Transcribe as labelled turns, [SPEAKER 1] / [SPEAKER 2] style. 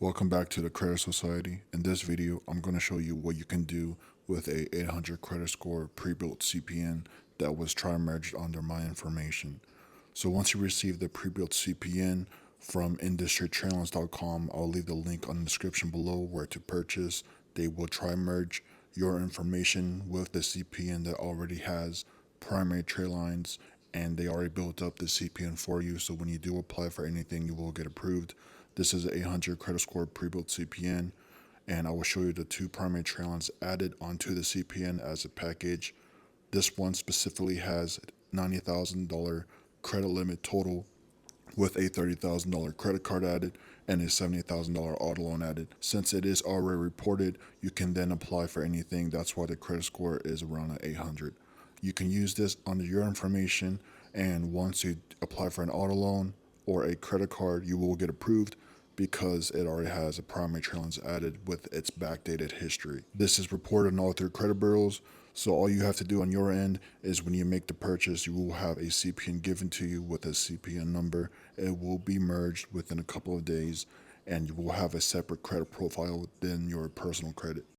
[SPEAKER 1] Welcome back to the Credit Society. In this video, I'm going to show you what you can do with a 800 credit score pre-built CPN that was tri-merged under my information. So once you receive the pre-built CPN from industrytradelines.com, I'll leave the link on the description below where to purchase. They will tri-merge your information with the CPN that already has primary trade lines, and they already built up the CPN for you. So when you do apply for anything, you will get approved. This is an 800 credit score pre-built CPN, and I will show you the two primary trade lines added onto the CPN as a package. This one specifically has $90,000 credit limit total with a $30,000 credit card added and a $70,000 auto loan added. Since it is already reported, you can then apply for anything. That's why the credit score is around an 800. You can use this under your information, and once you apply for an auto loan or a credit card, you will get approved because it already has a primary trade lines added with its backdated history. This is reported in all three credit bureaus, so all you have to do on your end is when you make the purchase, you will have a CPN given to you with a CPN number. It will be merged within a couple of days, and you will have a separate credit profile within your personal credit.